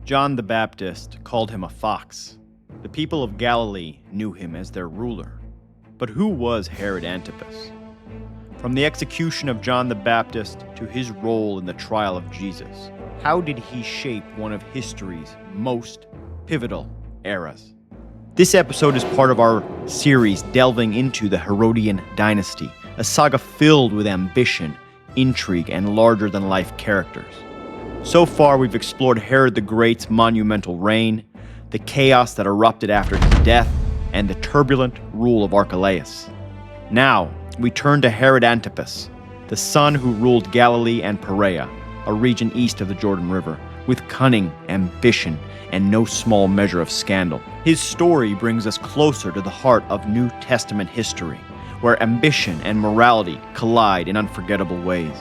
John the Baptist called him a fox. The people of Galilee knew him as their ruler. But who was Herod Antipas? From the execution of John the Baptist to his role in the trial of Jesus, how did he shape one of history's most pivotal eras? This episode is part of our series delving into the Herodian Dynasty, a saga filled with ambition, intrigue, and larger-than-life characters. So far, we've explored Herod the Great's monumental reign, the chaos that erupted after his death, and the turbulent rule of Archelaus. Now, we turn to Herod Antipas, the son who ruled Galilee and Perea, a region east of the Jordan River, with cunning, ambition, and no small measure of scandal. His story brings us closer to the heart of New Testament history, where ambition and morality collide in unforgettable ways.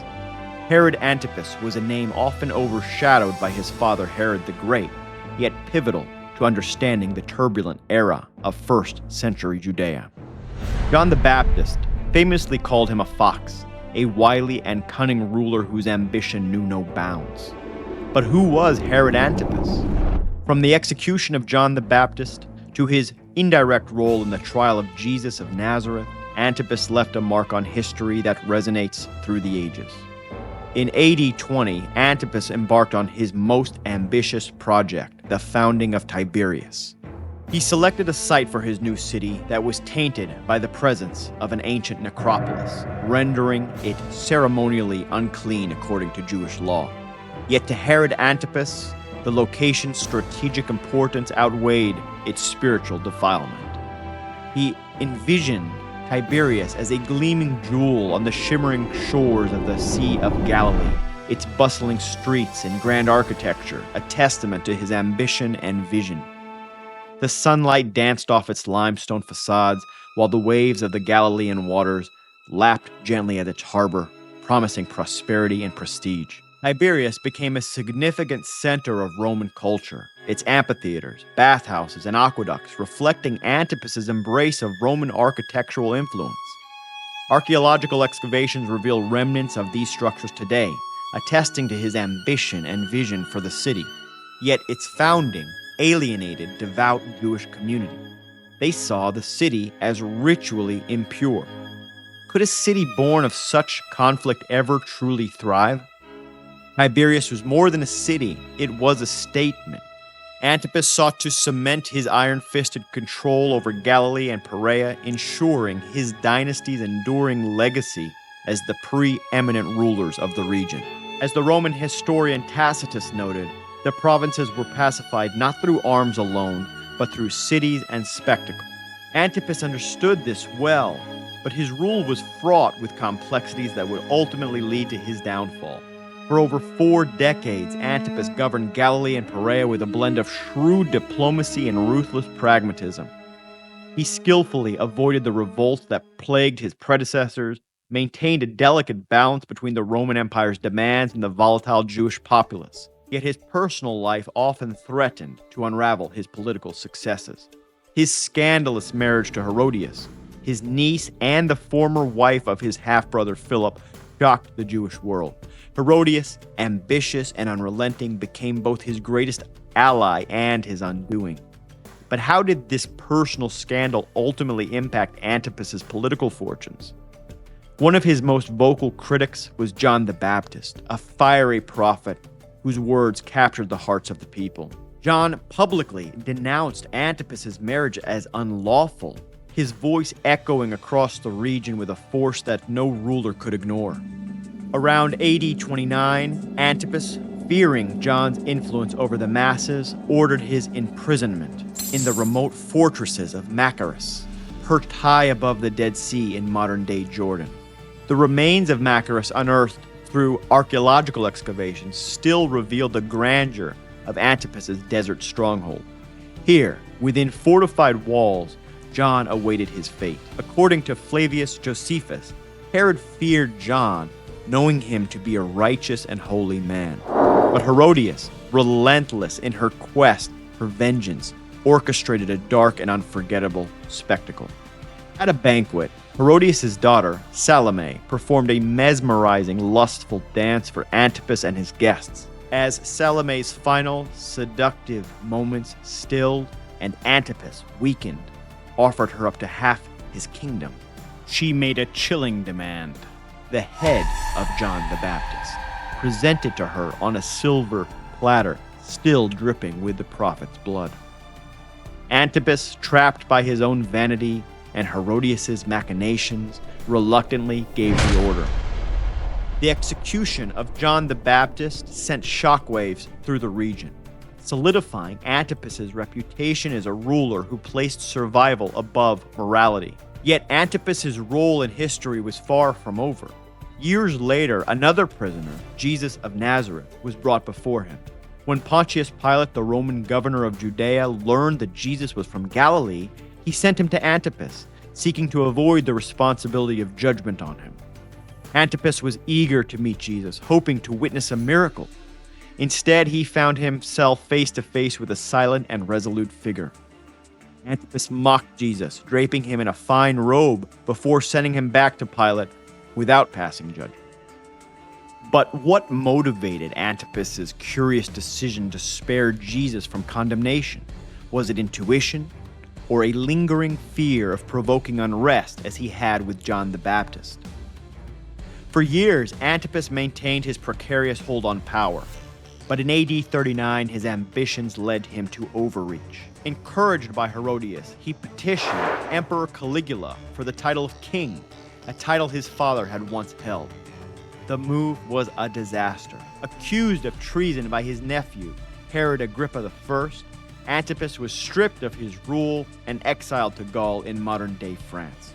Herod Antipas was a name often overshadowed by his father Herod the Great, yet pivotal to understanding the turbulent era of 1st century Judea. John the Baptist famously called him a fox, a wily and cunning ruler whose ambition knew no bounds. But who was Herod Antipas? From the execution of John the Baptist to his indirect role in the trial of Jesus of Nazareth, Antipas left a mark on history that resonates through the ages. In AD 20, Antipas embarked on his most ambitious project, the founding of Tiberias. He selected a site for his new city that was tainted by the presence of an ancient necropolis, rendering it ceremonially unclean according to Jewish law. Yet to Herod Antipas, the location's strategic importance outweighed its spiritual defilement. He envisioned Tiberias as a gleaming jewel on the shimmering shores of the Sea of Galilee, its bustling streets and grand architecture, a testament to his ambition and vision. The sunlight danced off its limestone facades, while the waves of the Galilean waters lapped gently at its harbor, promising prosperity and prestige. Tiberias became a significant center of Roman culture, its amphitheaters, bathhouses, and aqueducts reflecting Antipas's embrace of Roman architectural influence. Archaeological excavations reveal remnants of these structures today, attesting to his ambition and vision for the city. Yet its founding alienated devout Jewish community. They saw the city as ritually impure. Could a city born of such conflict ever truly thrive? Tiberias was more than a city, it was a statement. Antipas sought to cement his iron-fisted control over Galilee and Perea, ensuring his dynasty's enduring legacy as the preeminent rulers of the region. As the Roman historian Tacitus noted, the provinces were pacified not through arms alone, but through cities and spectacle. Antipas understood this well, but his rule was fraught with complexities that would ultimately lead to his downfall. For over 4 decades, Antipas governed Galilee and Perea with a blend of shrewd diplomacy and ruthless pragmatism. He skillfully avoided the revolts that plagued his predecessors, maintained a delicate balance between the Roman Empire's demands and the volatile Jewish populace. Yet his personal life often threatened to unravel his political successes. His scandalous marriage to Herodias, his niece and the former wife of his half-brother Philip, shocked the Jewish world. Herodias, ambitious and unrelenting, became both his greatest ally and his undoing. But how did this personal scandal ultimately impact Antipas's political fortunes? One of his most vocal critics was John the Baptist, a fiery prophet whose words captured the hearts of the people. John publicly denounced Antipas's marriage as unlawful, his voice echoing across the region with a force that no ruler could ignore. Around AD 29, Antipas, fearing John's influence over the masses, ordered his imprisonment in the remote fortresses of Machaerus, perched high above the Dead Sea in modern-day Jordan. The remains of Machaerus, unearthed through archaeological excavations, still reveal the grandeur of Antipas's desert stronghold. Here, within fortified walls, John awaited his fate. According to Flavius Josephus, Herod feared John, knowing him to be a righteous and holy man. But Herodias, relentless in her quest for vengeance, orchestrated a dark and unforgettable spectacle. At a banquet, Herodias' daughter, Salome, performed a mesmerizing, lustful dance for Antipas and his guests. As Salome's final seductive moments stilled and Antipas, weakened, offered her up to half his kingdom, she made a chilling demand: the head of John the Baptist, presented to her on a silver platter still dripping with the prophet's blood. Antipas, trapped by his own vanity and Herodias' machinations, reluctantly gave the order. The execution of John the Baptist sent shockwaves through the region, solidifying Antipas' reputation as a ruler who placed survival above morality. Yet Antipas' role in history was far from over. Years later, another prisoner, Jesus of Nazareth, was brought before him. When Pontius Pilate, the Roman governor of Judea, learned that Jesus was from Galilee, he sent him to Antipas, seeking to avoid the responsibility of judgment on him. Antipas was eager to meet Jesus, hoping to witness a miracle. Instead, he found himself face to face with a silent and resolute figure. Antipas mocked Jesus, draping him in a fine robe before sending him back to Pilate without passing judgment. But what motivated Antipas's curious decision to spare Jesus from condemnation? Was it intuition or a lingering fear of provoking unrest as he had with John the Baptist? For years, Antipas maintained his precarious hold on power, but in AD 39, his ambitions led him to overreach. Encouraged by Herodias, he petitioned Emperor Caligula for the title of king, a title his father had once held. The move was a disaster. Accused of treason by his nephew, Herod Agrippa I, Antipas was stripped of his rule and exiled to Gaul in modern-day France.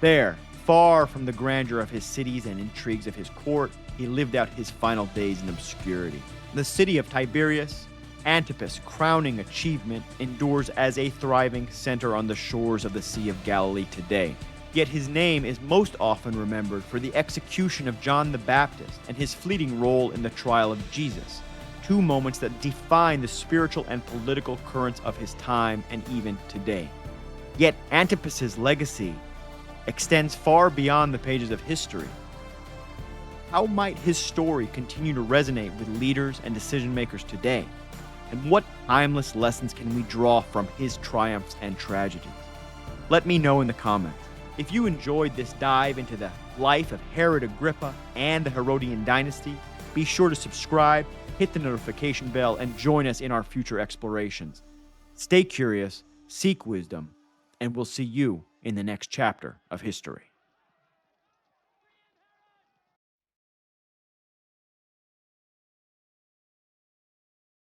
There, far from the grandeur of his cities and intrigues of his court, he lived out his final days in obscurity. The city of Tiberias, Antipas' crowning achievement, endures as a thriving center on the shores of the Sea of Galilee today. Yet his name is most often remembered for the execution of John the Baptist and his fleeting role in the trial of Jesus, two moments that define the spiritual and political currents of his time and even today. Yet Antipas's legacy extends far beyond the pages of history. How might his story continue to resonate with leaders and decision-makers today? And what timeless lessons can we draw from his triumphs and tragedies? Let me know in the comments. If you enjoyed this dive into the life of Herod Agrippa and the Herodian dynasty, be sure to subscribe, hit the notification bell, and join us in our future explorations. Stay curious, seek wisdom, and we'll see you in the next chapter of history.